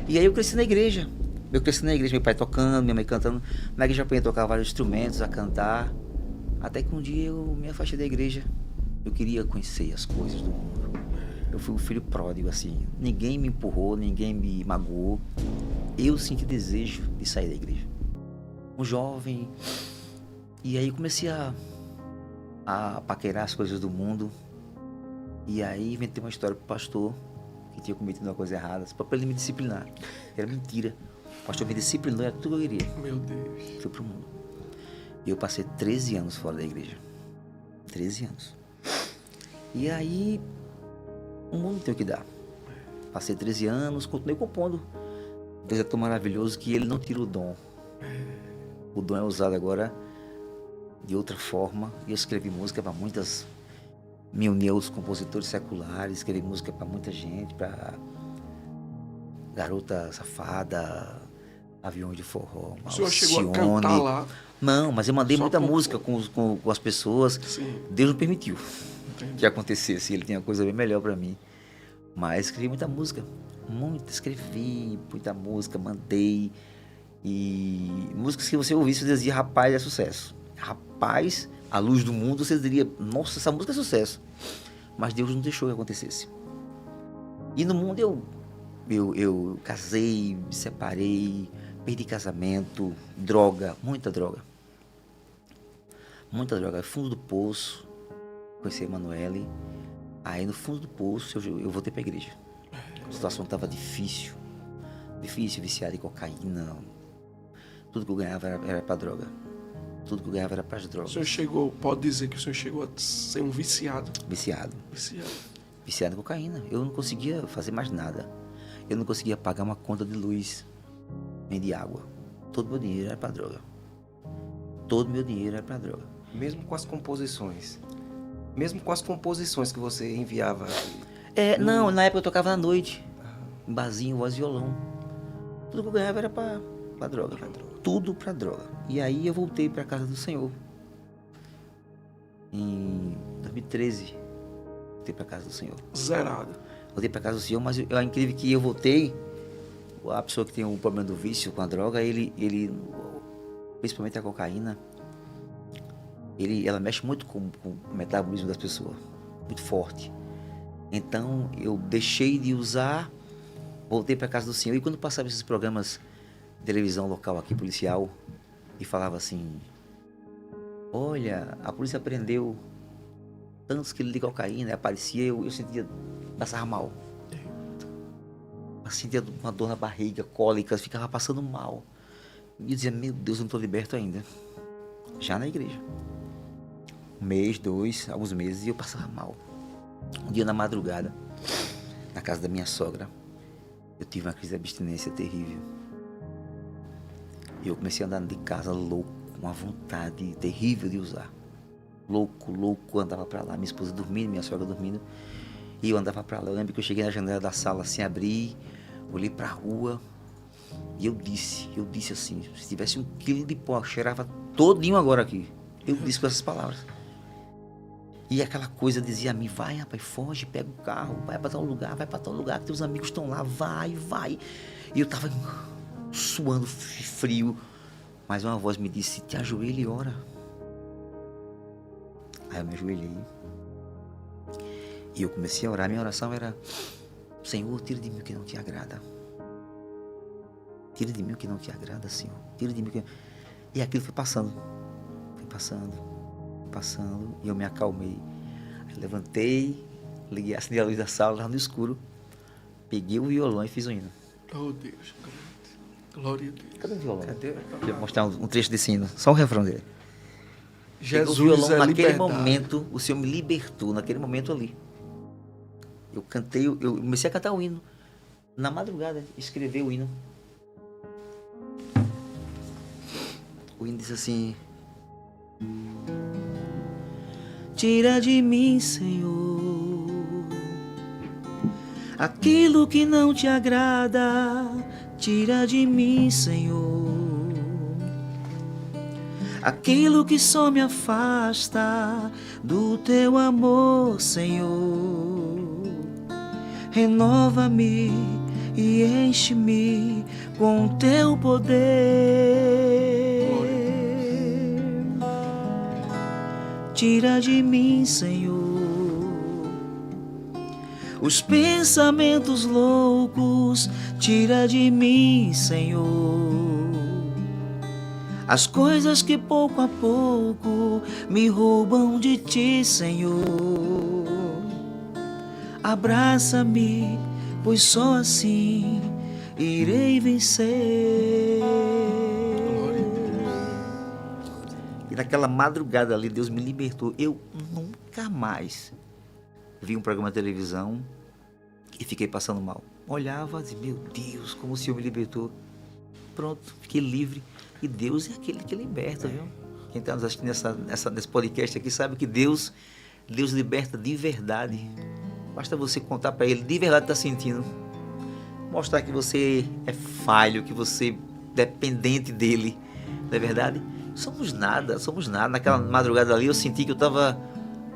E aí eu cresci na igreja. Meu pai tocando, minha mãe cantando. Na igreja eu aprendi a tocar vários instrumentos, a cantar. Até que um dia eu me afastei da igreja. Eu queria conhecer as coisas do mundo. Eu fui um filho pródigo, assim. Ninguém me empurrou, ninguém me magoou. Eu senti desejo de sair da igreja. Um jovem. E aí comecei a paquerar as coisas do mundo. E aí inventei uma história pro pastor que tinha cometido uma coisa errada, só pra ele me disciplinar. Era mentira. O pastor me disciplinou, era tudo que eu queria. Meu Deus. Fui pro mundo. E eu passei 13 anos fora da igreja. 13 anos. E aí, o mundo tem o que dar. Passei 13 anos, continuei compondo. Deus é tão maravilhoso que ele não tira o dom. O dom é usado agora de outra forma. E eu escrevi música para muitas... Me uni aos compositores seculares, escrevi música para muita gente, para Garota Safada, Aviões de Forró, O senhor chegou a cantar lá? Não, mas eu mandei Só muita compor. música com as pessoas. Sim. Deus não permitiu Entendi. que acontecesse, ele tinha coisa bem melhor para mim. Mas escrevi muita música, escrevi muita música, mandei. E músicas que você ouvisse, você dizia, rapaz, é sucesso. Rapaz, a luz do mundo, você diria, nossa, essa música é sucesso. Mas Deus não deixou que acontecesse. E no mundo eu casei, me separei, perdi casamento, droga, muita droga. Muita droga. Fundo do poço, conheci a Emanuele. Aí no fundo do poço eu voltei pra igreja. A situação estava difícil, viciado em cocaína. Tudo que eu ganhava era pra droga. Tudo que eu ganhava era para as drogas. O senhor chegou, pode dizer que o senhor chegou a ser um viciado? Viciado em cocaína. Eu não conseguia fazer mais nada. Eu não conseguia pagar uma conta de luz, nem de água. Todo meu dinheiro era para droga. Todo meu dinheiro era para droga. Mesmo com as composições? Mesmo com as composições que você enviava? Não, na época eu tocava na noite. Em barzinho, voz e violão. Tudo que eu ganhava era para droga. Tudo para droga. E aí eu voltei para a casa do Senhor. Em 2013, voltei para a casa do Senhor. Zerado. Voltei para casa do Senhor, mas é incrível que eu voltei. A pessoa que tem um problema do vício com a droga, ele principalmente a cocaína, ela mexe muito com o metabolismo das pessoas, muito forte. Então eu deixei de usar, voltei para casa do Senhor, e quando passava esses programas de televisão local aqui, policial, e falava assim, olha, a polícia prendeu tantos quilos de cocaína, aparecia, eu sentia, passava mal. Eu sentia uma dor na barriga, cólicas, ficava passando mal. E eu dizia, meu Deus, eu não estou liberto ainda. Já na igreja. Um mês, dois, alguns meses, e eu passava mal. Um dia na madrugada, na casa da minha sogra, eu tive uma crise de abstinência terrível. E eu comecei a andar de casa louco, com uma vontade terrível de usar. Louco, andava pra lá, minha esposa dormindo, minha sogra dormindo. E eu andava pra lá, eu lembro que eu cheguei na janela da sala assim, abri, olhei pra rua. E eu disse assim, se tivesse 1 quilo de pó, cheirava todinho agora aqui. Eu disse com essas palavras. E aquela coisa dizia a mim, vai rapaz, foge, pega o carro, vai pra tal lugar, que teus amigos estão lá, vai. E eu tava suando frio, mas uma voz me disse, te ajoelha e ora. Aí eu me ajoelhei. E eu comecei a orar, minha oração era, Senhor, tira de mim o que não te agrada. Tira de mim o que não te agrada, Senhor. Tira de mim o que... E aquilo foi passando, e eu me acalmei. Aí levantei, acendi a luz da sala, lá no escuro, peguei o violão e fiz o hino. Oh Deus, glória a Deus. Cadê o violão? Cadê? Deixa eu mostrar um trecho desse hino, só o refrão dele. Jesus o violão, é naquele liberdade. momento, o Senhor me libertou, naquele momento ali. Eu cantei, eu comecei a cantar o hino. Na madrugada, escrevi o hino. O hino diz assim, tira de mim, Senhor, aquilo que não te agrada. Tira de mim, Senhor, aquilo que só me afasta do teu amor, Senhor. Renova-me e enche-me com teu poder. Tira de mim, Senhor, os pensamentos loucos. Tira de mim, Senhor, as coisas que pouco a pouco me roubam de ti, Senhor. Abraça-me, pois só assim irei vencer. E naquela madrugada ali, Deus me libertou. Eu nunca mais vi um programa de televisão e fiquei passando mal. Olhava e dizia, meu Deus, como o Senhor me libertou. Pronto, fiquei livre. E Deus é aquele que liberta, viu? Quem está nos assistindo nesse podcast aqui sabe que Deus liberta de verdade. Basta você contar para Ele, de verdade está sentindo. Mostrar que você é falho, que você é dependente dEle. Não é verdade? Somos nada. Naquela madrugada ali eu senti que eu estava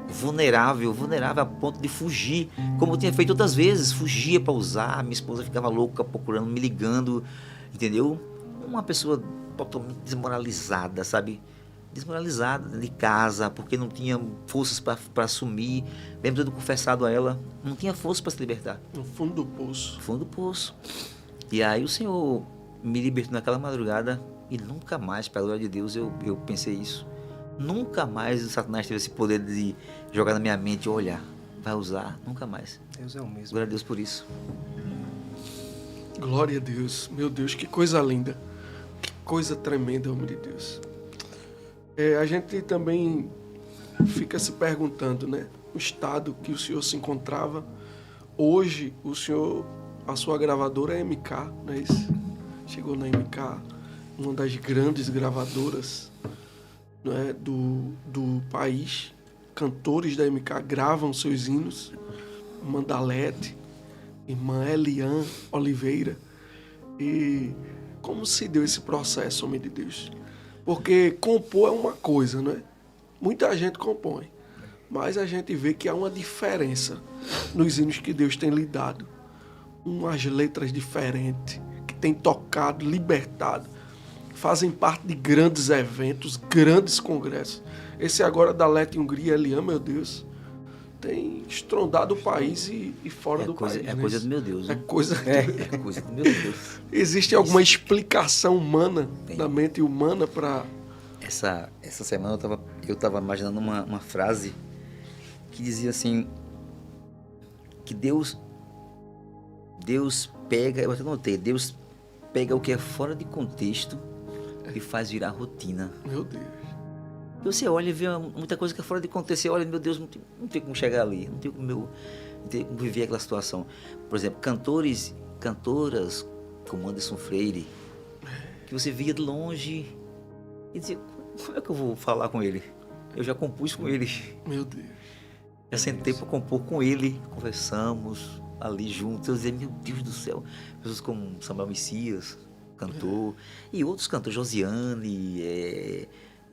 vulnerável a ponto de fugir, como eu tinha feito outras vezes. Fugia para usar, minha esposa ficava louca procurando, me ligando, entendeu? Uma pessoa totalmente desmoralizada, sabe? Desmoralizada de casa, porque não tinha forças para assumir. Lembro de confessado a ela, não tinha força para se libertar. No fundo do poço. Fundo do poço. E aí o Senhor me libertou naquela madrugada e nunca mais, para a glória de Deus, eu pensei isso. Nunca mais o Satanás teve esse poder de jogar na minha mente, olha, vai usar, nunca mais. Deus é o mesmo. Glória a Deus por isso. Glória a Deus. Meu Deus, que coisa linda. Que coisa tremenda, homem de Deus. A gente também fica se perguntando, né? O estado que o senhor se encontrava. Hoje, a sua gravadora é MK, não é isso? Chegou na MK, uma das grandes gravadoras, não é, do país. Cantores da MK gravam seus hinos. Mandalete, irmã Eliane Oliveira. E como se deu esse processo, homem de Deus? Porque compor é uma coisa, não é? Muita gente compõe, mas a gente vê que há uma diferença nos hinos que Deus tem lhe dado. Umas letras diferentes, que tem tocado, libertado, fazem parte de grandes eventos, grandes congressos. Esse agora da Lete Hungria, Eliane, meu Deus, tem estrondado o país e fora do país. É coisa do meu Deus. É coisa do meu Deus. Existe alguma explicação humana, da mente humana para... Essa semana eu estava imaginando uma frase que dizia assim, que Deus pega, eu até notei, Deus pega o que é fora de contexto e faz virar rotina. Meu Deus. Você olha e vê muita coisa que é fora de contexto. Você olha, meu Deus, não tem como chegar ali, não tem como viver aquela situação. Por exemplo, cantores, cantoras como Anderson Freire, que você via de longe e dizia, como é que eu vou falar com ele? Eu já compus com ele. Meu Deus. Já sentei para compor com ele, conversamos ali juntos. Eu dizia, meu Deus do céu, pessoas como Samuel Messias, cantor, e outros cantores, Josiane,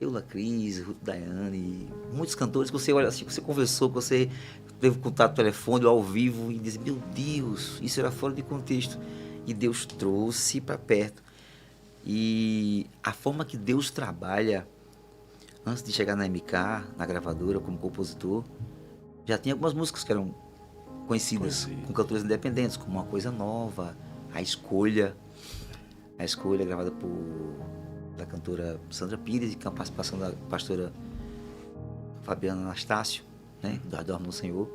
Eula Cris, Ruth Daiane, muitos cantores que você olha assim, que você conversou, que você teve contato telefone ao vivo e diz, meu Deus, isso era fora de contexto. E Deus trouxe para perto. E a forma que Deus trabalha, antes de chegar na MK, na gravadora, como compositor, já tinha algumas músicas que eram conhecidas, com cantores independentes, como Uma Coisa Nova, A Escolha, gravada da cantora Sandra Pires, com a participação da pastora Fabiana Anastácio, né, do Dorme no Senhor,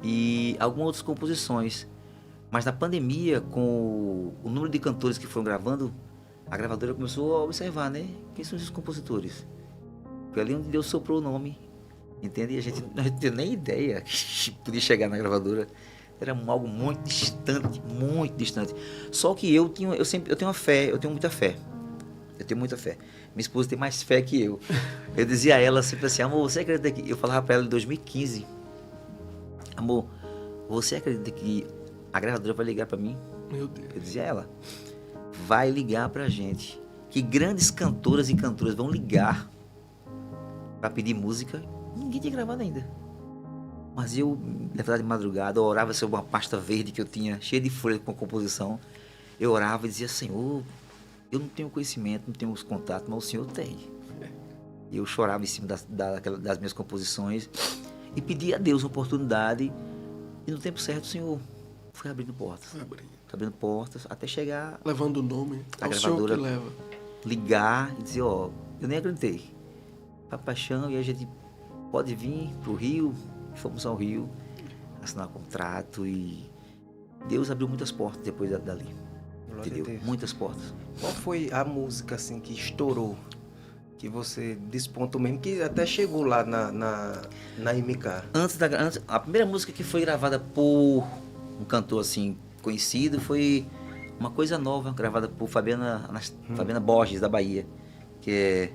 e algumas outras composições. Mas na pandemia, com o número de cantores que foram gravando, a gravadora começou a observar, né, quem são esses compositores. Foi ali onde Deus soprou o nome, entende? E a gente não tinha nem ideia que podia chegar na gravadora. Era algo muito distante, muito distante. Só que eu tenho uma fé, eu tenho muita fé. Minha esposa tem mais fé que eu. Eu dizia a ela sempre assim, amor, você acredita que... Eu falava para ela em 2015, amor, você acredita que a gravadora vai ligar para mim? Meu Deus. Eu dizia a ela, vai ligar pra gente. Que grandes cantoras e cantores vão ligar para pedir música. Ninguém tinha gravado ainda. Mas eu levantava de madrugada, eu orava sobre uma pasta verde que eu tinha, cheia de folha com composição. Eu orava e dizia, Senhor, eu não tenho conhecimento, não tenho os contatos, mas o Senhor tem. E eu chorava em cima das minhas composições e pedia a Deus uma oportunidade. E no tempo certo o Senhor foi abrindo portas. Foi abrindo portas até chegar... Levando o nome, a é o Senhor que gravadora leva. ligar e dizer, ó, eu nem acreditei. Pra paixão, e a gente pode vir pro Rio. Fomos ao Rio, assinar contrato e Deus abriu muitas portas depois dali. Entendeu? Muitas portas. Qual foi a música assim que estourou? Que você despontou mesmo, que até chegou lá na MK? Antes, a primeira música que foi gravada por um cantor assim conhecido foi Uma Coisa Nova, gravada por Fabiana Borges, da Bahia, que é...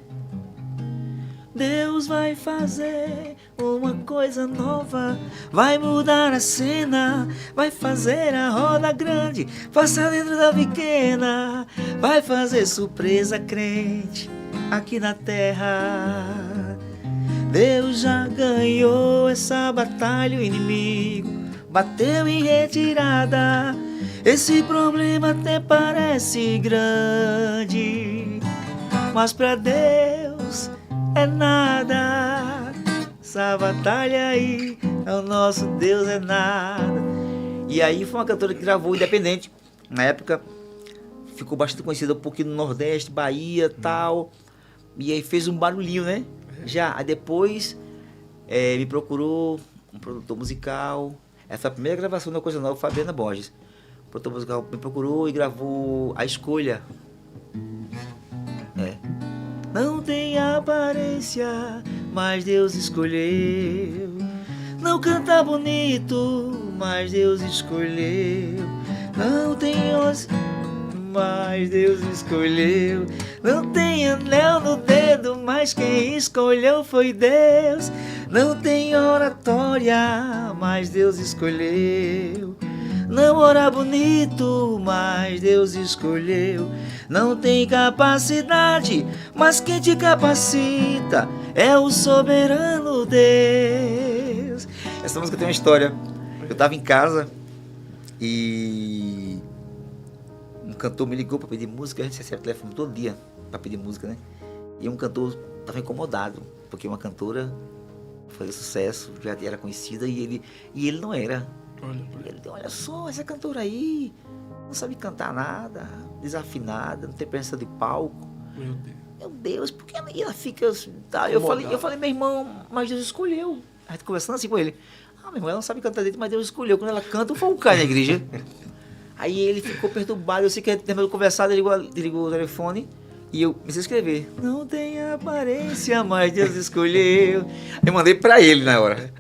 Deus vai fazer uma coisa nova, vai mudar a cena, vai fazer a roda grande passar dentro da pequena, vai fazer surpresa crente aqui na terra. Deus já ganhou essa batalha, o inimigo bateu em retirada. Esse problema até parece grande, mas pra Deus é nada. Essa batalha aí, é o nosso Deus é nada. E aí foi uma cantora que gravou independente. Na época ficou bastante conhecida um pouquinho no Nordeste, Bahia e tal. E aí fez um barulhinho, né? Já, aí depois me procurou um produtor musical. Essa foi a primeira gravação da Coisa Nova, Fabiana Borges. O produtor musical me procurou e gravou A Escolha. Não tem aparência, mas Deus escolheu. Não canta bonito, mas Deus escolheu. Não tem olhos, mas Deus escolheu. Não tem anel no dedo, mas quem escolheu foi Deus. Não tem oratória, mas Deus escolheu. Não ora bonito, mas Deus escolheu. Não tem capacidade, mas quem te capacita é o soberano Deus. Essa música tem uma história. Eu estava em casa e um cantor me ligou para pedir música. A gente recebe o telefone todo dia para pedir música, né? E um cantor estava incomodado, porque uma cantora fazia sucesso, já era conhecida, e ele não era. Olha só, essa cantora aí não sabe cantar nada, desafinada, não tem presença de palco. Meu Deus, por que ela fica assim? Tá? Eu falei, meu irmão, mas Deus escolheu. A gente conversando assim com ele. Meu irmão, ela não sabe cantar direito, mas Deus escolheu. Quando ela canta, foi um cara na igreja. Aí ele ficou perturbado. Eu sei que a gente terminou de conversar, desligou o telefone e eu comecei a escrever. Não tem aparência, mas Deus escolheu. Eu mandei pra ele na hora.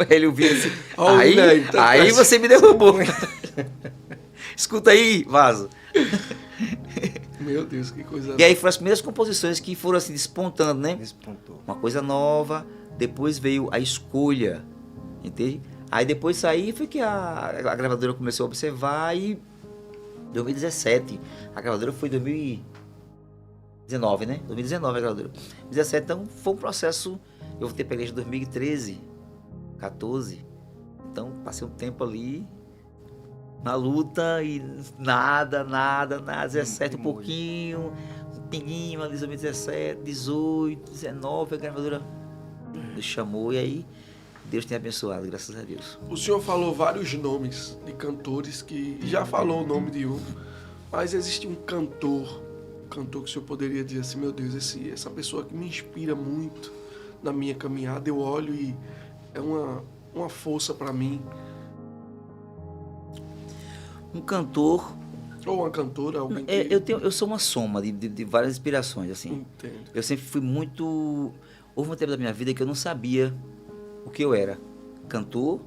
Ele ouviu assim. Aí você me derrubou. Escuta aí, vaso. Meu Deus, que coisa. E aí foram as primeiras composições que foram assim despontando, né? Despontou. Uma Coisa Nova. Depois veio A Escolha, entende? Aí depois saí foi que a gravadora começou a observar e 2017. A gravadora foi 2019, né? 2019 a gravadora. 2017, então foi um processo. Eu voltei pra igreja em 2013, 14. Então passei um tempo ali na luta e nada. 17 um pouquinho, um pinguinho ali, 2017, 18, 19, a gravadora me chamou e aí Deus tem abençoado, graças a Deus. O senhor falou vários nomes de cantores que já falou o nome de um, mas existe um cantor que o senhor poderia dizer assim, meu Deus, essa pessoa que me inspira muito na minha caminhada, eu olho e é uma força para mim. Um cantor ou uma cantora, alguém que... eu sou uma soma de várias inspirações, assim. Entendo. Eu sempre fui muito... Houve um tempo da minha vida que eu não sabia o que eu era. Cantor,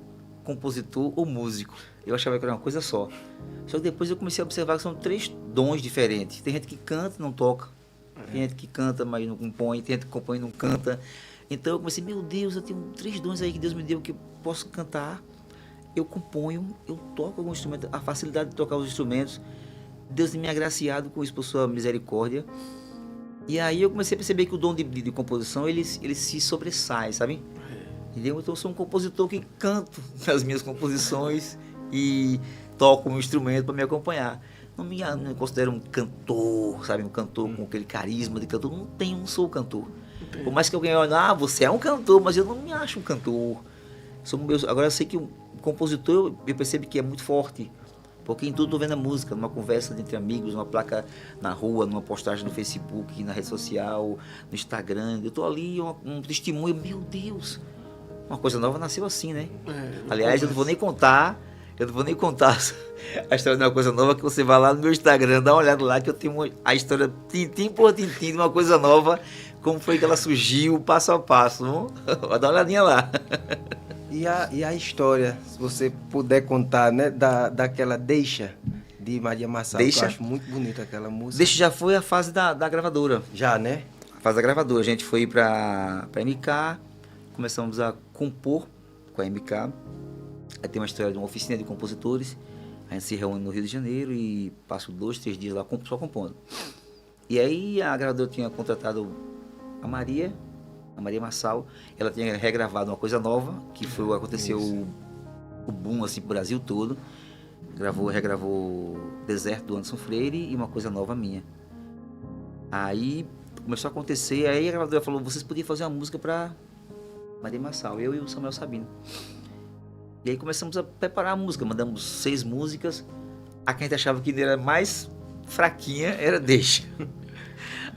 compositor ou músico. Eu achava que era uma coisa só. Só que depois eu comecei a observar que são 3 dons diferentes. Tem gente que canta e não toca. Tem gente que canta, mas não compõe. Tem gente que compõe e não canta. Então eu comecei, meu Deus, eu tenho 3 dons aí que Deus me deu que eu posso cantar. Eu componho, eu toco algum instrumento. A facilidade de tocar os instrumentos. Deus tem me agraciado com isso por sua misericórdia. E aí eu comecei a perceber que o dom de composição, ele se sobressai, sabe? Entendeu? Então eu sou um compositor que canto as minhas composições e toco um instrumento para me acompanhar. Não me considero um cantor, sabe? Um cantor com aquele carisma de cantor. Não sou cantor. Por mais que alguém olhe, você é um cantor, mas eu não me acho um cantor. Agora eu sei que um compositor, eu percebo que é muito forte. Porque em tudo estou vendo a música, numa conversa entre amigos, numa placa na rua, numa postagem no Facebook, na rede social, no Instagram. Eu estou ali, um testemunho, meu Deus, uma coisa nova nasceu assim, né? Aliás, eu não vou nem contar a história de uma coisa nova, que você vai lá no meu Instagram, dá uma olhada lá, que eu tenho a história tintim por tintim de uma coisa nova, como foi que ela surgiu, passo a passo. Vai dar uma olhadinha lá. E a história, se você puder contar, né, daquela Deixa, de Maria Massal, que eu acho muito bonita aquela música. Deixa já foi a fase da gravadora. Já, né? A fase da gravadora. A gente foi pra MK, começamos a compor com a MK. Aí tem uma história de uma oficina de compositores. A gente se reúne no Rio de Janeiro e passo 2, 3 dias lá só compondo. E aí a gravadora tinha contratado a Maria Massal. Ela tinha regravado uma coisa nova, que aconteceu o boom assim pro Brasil todo. Regravou Deserto do Anderson Freire e uma coisa nova minha. Aí começou a acontecer, aí a gravadora falou, vocês podiam fazer uma música pra Maria Massal, eu e o Samuel Sabino. E aí começamos a preparar a música, mandamos 6 músicas. A que a gente achava que era mais fraquinha era Deixa.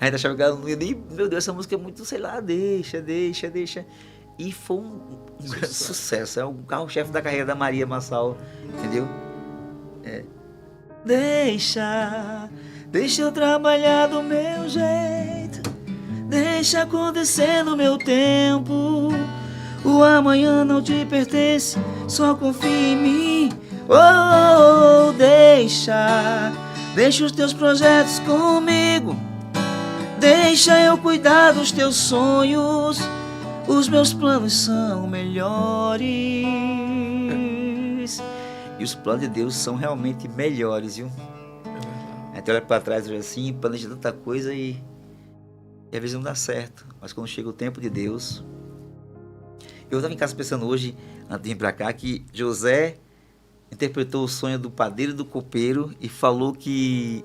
A gente achava que ela não ia nem... Meu Deus, essa música é muito, sei lá, deixa. E foi um grande sucesso. É o carro-chefe da carreira da Maria Massal, entendeu? Deixa eu trabalhar do meu jeito. Deixa acontecer no meu tempo. O amanhã não te pertence, só confia em mim. Deixa os teus projetos comigo. Deixa eu cuidar dos teus sonhos. Os meus planos são melhores. E os planos de Deus são realmente melhores, viu? Até olha para trás assim, planeja tanta coisa e às vezes não dá certo. Mas quando chega o tempo de Deus... Eu estava em casa pensando hoje, antes de vir para cá, que José interpretou o sonho do padeiro e do copeiro e falou que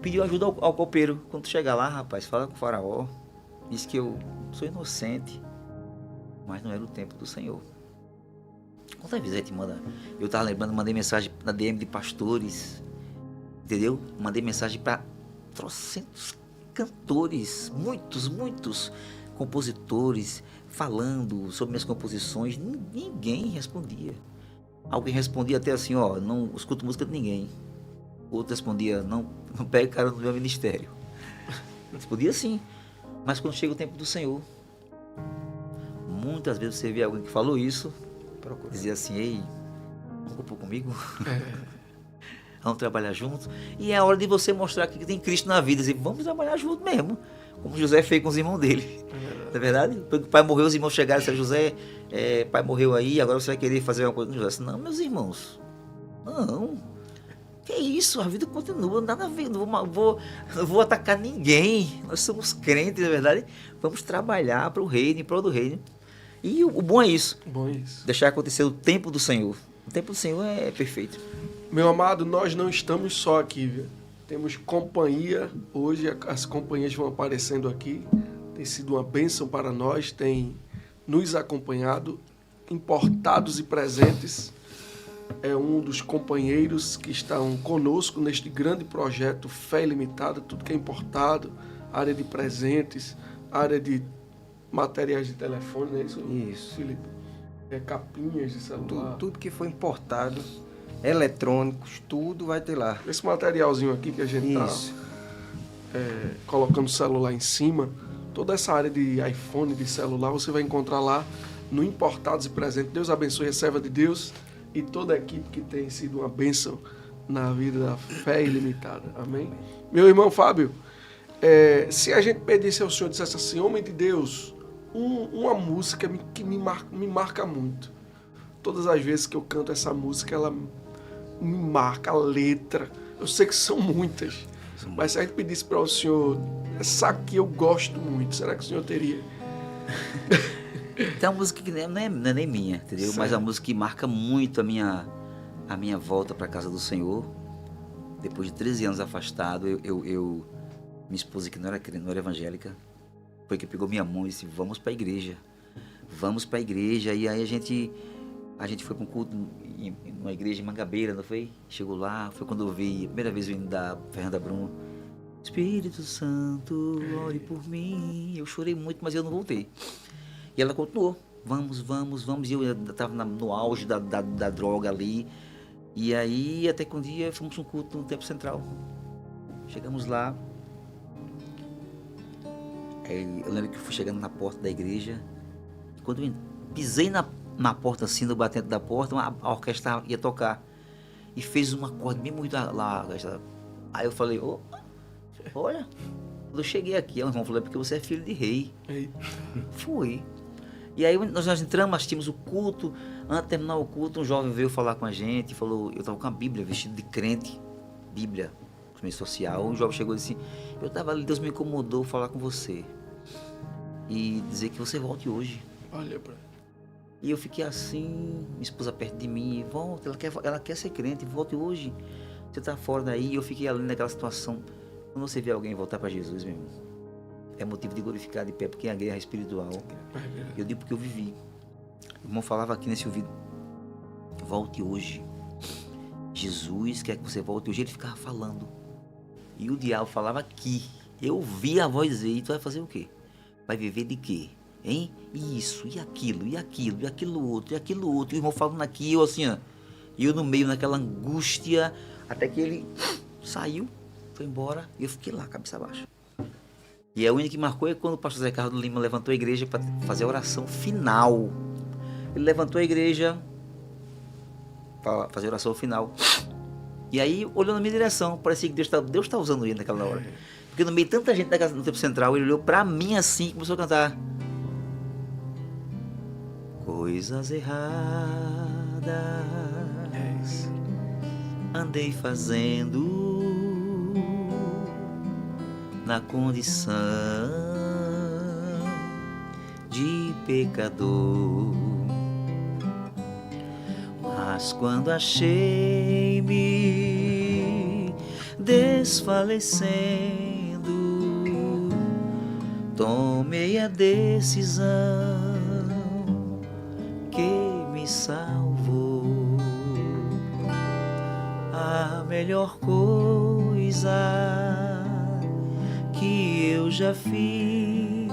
pediu ajuda ao copeiro. Quando tu chegar lá, rapaz, fala com o faraó. Diz que eu sou inocente, mas não era o tempo do Senhor. Quantas vezes a gente manda... Eu estava lembrando, mandei mensagem na DM de pastores, entendeu? Mandei mensagem para trocentos cantores, muitos compositores, falando sobre minhas composições. Ninguém respondia. Alguém respondia até assim, não escuto música de ninguém. Outro respondia, não pega cara no meu ministério. Respondia assim. Mas quando chega o tempo do Senhor, muitas vezes você vê alguém que falou isso, dizia assim, ei, vamos compor comigo? Vamos trabalhar juntos? E é a hora de você mostrar que tem Cristo na vida, dizer, vamos trabalhar junto mesmo, como José fez com os irmãos dele. Não é verdade? Quando o pai morreu, os irmãos chegaram e disseram, José, pai morreu aí, agora você vai querer fazer uma coisa com José? Disse, não, meus irmãos, não. Que isso, a vida continua, nada a ver, não vou atacar ninguém. Nós somos crentes, na verdade. Vamos trabalhar para o reino, em prol do reino. E o bom é isso. Deixar acontecer o tempo do Senhor. O tempo do Senhor é perfeito. Meu amado, nós não estamos só aqui, viu? Temos companhia. Hoje as companhias vão aparecendo aqui. Tem sido uma bênção para nós, tem nos acompanhado, importados e presentes. É um dos companheiros que estão conosco neste grande projeto Fé Ilimitada, tudo que é importado, área de presentes, área de materiais de telefone, não é isso? Isso. Felipe? Capinhas de celular. Tudo que foi importado, eletrônicos, tudo vai ter lá. Esse materialzinho aqui que a gente está colocando o celular em cima, toda essa área de iPhone, de celular, você vai encontrar lá no Importados e Presentes. Deus abençoe a serva de Deus e toda a equipe que tem sido uma bênção na vida da Fé Ilimitada. Amém? Meu irmão Fábio, se a gente pedisse ao Senhor, dissesse assim, homem de Deus, uma música que me marca muito. Todas as vezes que eu canto essa música, ela me marca a letra. Eu sei que são muitas, mas se a gente pedisse para o Senhor, essa aqui eu gosto muito, será que o Senhor teria? Tem uma música que não é nem minha, entendeu? Certo. Mas é uma música que marca muito a minha volta para a casa do Senhor. Depois de 13 anos afastado, minha esposa, que não era evangélica, foi que pegou minha mão e disse: vamos para a igreja. Vamos para a igreja. E aí a gente foi para um culto numa igreja em Mangabeira, não foi? Chegou lá, foi quando eu vi, a primeira vez vindo da Fernanda Brum: Espírito Santo, ore por mim. Eu chorei muito, mas eu não voltei. E ela continuou: vamos. E eu estava no auge da droga ali. E aí, até que um dia fomos um culto no Templo Central. Chegamos lá. Aí, eu lembro que eu fui chegando na porta da igreja. E quando eu pisei na porta, assim, no batente da porta, a orquestra ia tocar. E fez um acorde bem muito lá. Aí eu falei: opa, olha, quando eu cheguei aqui, o irmão falou: é porque você é filho de rei. Fui. E aí nós entramos, assistimos o culto. Antes de terminar o culto, um jovem veio falar com a gente, falou, eu estava com a Bíblia, vestido de crente, Bíblia, meio social. Um jovem chegou e disse: eu estava ali, Deus me incomodou falar com você e dizer que você volte hoje. Olha, pra... E eu fiquei assim, minha esposa perto de mim: volta, ela quer ser crente, volte hoje. Você está fora daí. E eu fiquei ali naquela situação. Quando você vê alguém voltar para Jesus, meu irmão, é motivo de glorificar de pé, porque é a guerra espiritual. Eu digo porque eu vivi. O irmão falava aqui nesse ouvido: volte hoje. Jesus quer que você volte hoje. Ele ficava falando. E o diabo falava aqui. Eu vi a voz dizer: e tu vai fazer o quê? Vai viver de quê? Hein? Isso, e aquilo, e aquilo, e aquilo outro, e aquilo outro. E o irmão falando aqui, eu assim, ó. E eu no meio, naquela angústia, até que ele saiu, foi embora, e eu fiquei lá, cabeça baixa. E a única que marcou é quando o pastor Zé Carlos Lima levantou a igreja para fazer a oração final. Ele levantou a igreja para fazer a oração final. E aí, olhou na minha direção, parecia que Deus tá usando ele naquela hora. Porque no meio de tanta gente no Templo Central, ele olhou para mim assim e começou a cantar: coisas erradas andei fazendo na condição de pecador, mas quando achei-me desfalecendo, tomei a decisão que me salvou. A melhor coisa que eu já fiz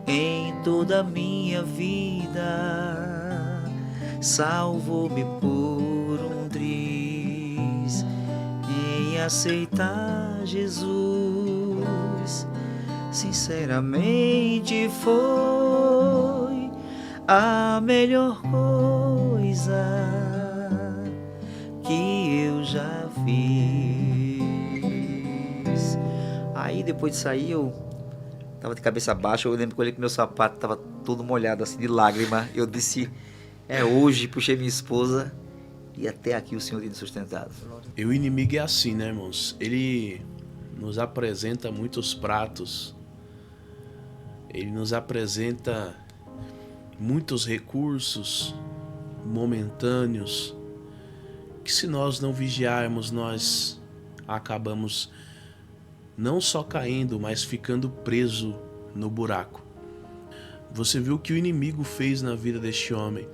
em toda a minha vida, salvou-me por um triz em aceitar Jesus. Sinceramente foi a melhor coisa que eu já fiz. Aí depois de sair, eu tava de cabeça baixa. Eu lembro que eu olhei que meu sapato tava todo molhado assim de lágrima. Eu disse: é hoje. Puxei minha esposa e até aqui o Senhor tem me sustentado. E o inimigo é assim, né, irmãos? Ele nos apresenta muitos pratos. Ele nos apresenta muitos recursos momentâneos que, se nós não vigiarmos, nós acabamos não só caindo, mas ficando preso no buraco. Você viu o que o inimigo fez na vida deste homem.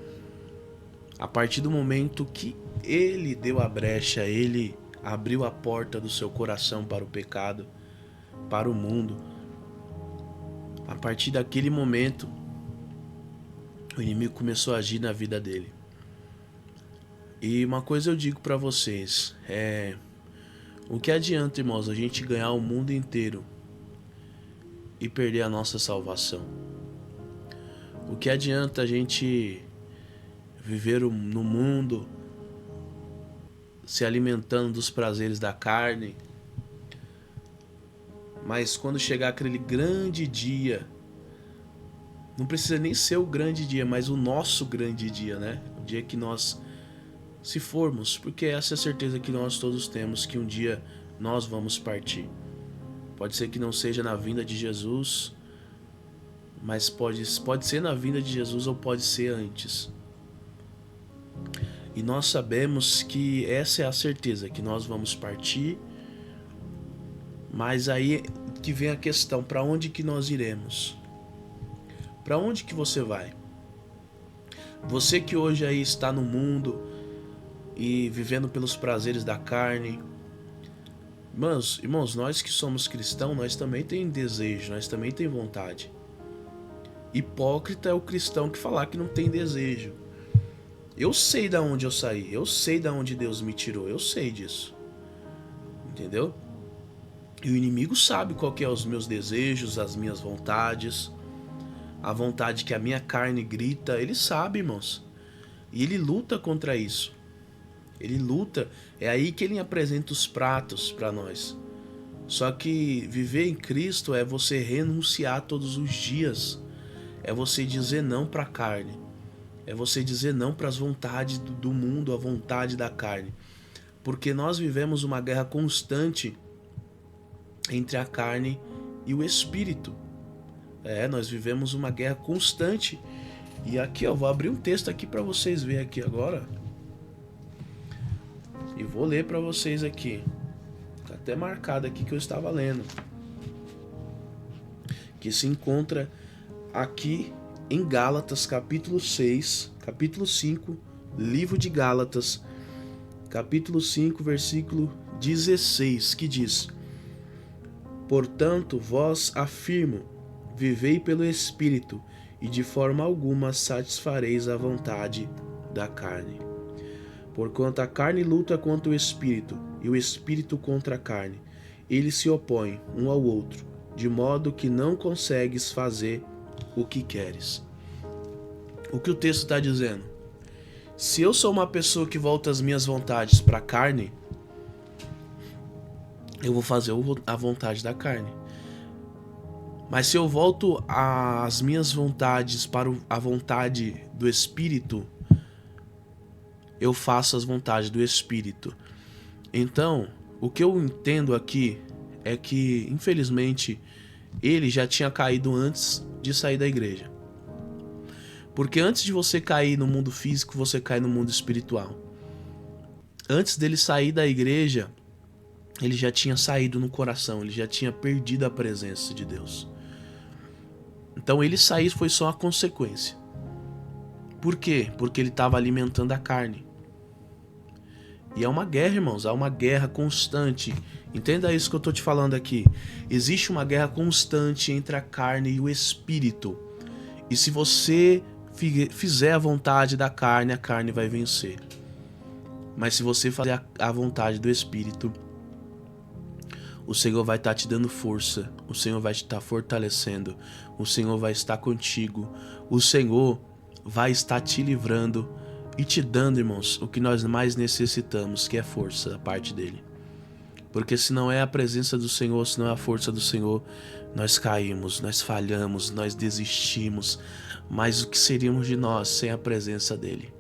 A partir do momento que ele deu a brecha, ele abriu a porta do seu coração para o pecado, para o mundo. A partir daquele momento, o inimigo começou a agir na vida dele. E uma coisa eu digo para vocês, o que adianta, irmãos, a gente ganhar o mundo inteiro e perder a nossa salvação? O que adianta a gente viver no mundo se alimentando dos prazeres da carne, mas quando chegar aquele grande dia, não precisa nem ser o grande dia, mas o nosso grande dia, né? O dia que nós se formos, porque essa é a certeza que nós todos temos, que um dia nós vamos partir. Pode ser que não seja na vinda de Jesus, mas pode ser na vinda de Jesus ou pode ser antes. E nós sabemos que essa é a certeza, que nós vamos partir, mas aí que vem a questão, para onde que nós iremos? Para onde que você vai? Você que hoje aí está no mundo e vivendo pelos prazeres da carne. Irmãos, nós que somos cristãos, nós também tem desejo, nós também tem vontade. Hipócrita é o cristão que falar que não tem desejo. Eu sei da onde eu saí, eu sei da onde Deus me tirou, eu sei disso. Entendeu? E o inimigo sabe qual que é os meus desejos, as minhas vontades, a vontade que a minha carne grita, ele sabe, irmãos. E ele luta contra isso. Ele luta, é aí que ele apresenta os pratos para nós. Só que viver em Cristo é você renunciar todos os dias. É você dizer não para a carne. É você dizer não para as vontades do mundo, a vontade da carne. Porque nós vivemos uma guerra constante entre a carne e o espírito. Nós vivemos uma guerra constante. E aqui, vou abrir um texto aqui para vocês verem aqui agora. E vou ler para vocês aqui. Tá até marcado aqui que eu estava lendo. Que se encontra aqui em Gálatas, capítulo 6, capítulo 5, livro de Gálatas, capítulo 5, versículo 16, que diz: Portanto, vós afirmo, vivei pelo Espírito, e de forma alguma satisfareis a vontade da carne. Porquanto a carne luta contra o Espírito, e o Espírito contra a carne. Eles se opõem um ao outro, de modo que não consegues fazer o que queres. O que o texto está dizendo? Se eu sou uma pessoa que volta as minhas vontades para a carne, eu vou fazer a vontade da carne. Mas se eu volto as minhas vontades para a vontade do Espírito, eu faço as vontades do Espírito. Então, o que eu entendo aqui é que, infelizmente, ele já tinha caído antes de sair da igreja. Porque antes de você cair no mundo físico, você cai no mundo espiritual. Antes dele sair da igreja, ele já tinha saído no coração, ele já tinha perdido a presença de Deus. Então ele sair foi só a consequência. Por quê? Porque ele estava alimentando a carne. E é uma guerra, irmãos, há uma guerra constante. Entenda isso que eu estou te falando aqui. Existe uma guerra constante entre a carne e o espírito. E se você fizer a vontade da carne, a carne vai vencer. Mas se você fazer a vontade do espírito, o Senhor vai estar te dando força. O Senhor vai te estar fortalecendo. O Senhor vai estar contigo. O Senhor vai estar te livrando e te dando, irmãos, o que nós mais necessitamos, que é força da parte dele. Porque se não é a presença do Senhor, se não é a força do Senhor, nós caímos, nós falhamos, nós desistimos. Mas o que seríamos de nós sem a presença dele?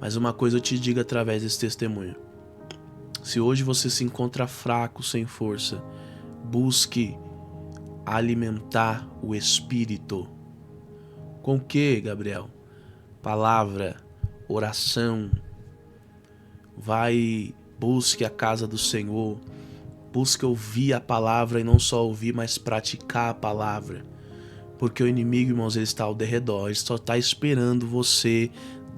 Mas uma coisa eu te digo através desse testemunho. Se hoje você se encontra fraco, sem força, busque alimentar o Espírito. Com o que, Gabriel? Palavra, oração. Busque a casa do Senhor. Busque ouvir a palavra e não só ouvir, mas praticar a palavra. Porque o inimigo, irmãos, ele está ao derredor. Ele só está esperando você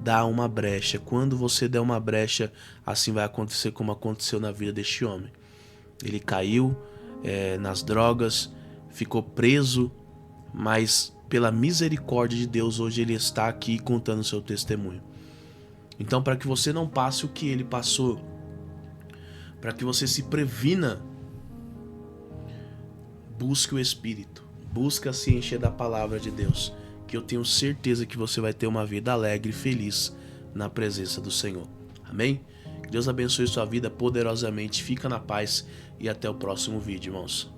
dar uma brecha. Quando você der uma brecha, assim vai acontecer como aconteceu na vida deste homem. Ele caiu nas drogas, ficou preso, mas pela misericórdia de Deus, hoje ele está aqui contando o seu testemunho. Então, para que você não passe o que ele passou, para que você se previna, busque o Espírito, busque se encher da palavra de Deus, que eu tenho certeza que você vai ter uma vida alegre e feliz na presença do Senhor. Amém? Que Deus abençoe sua vida poderosamente, fica na paz e até o próximo vídeo, irmãos.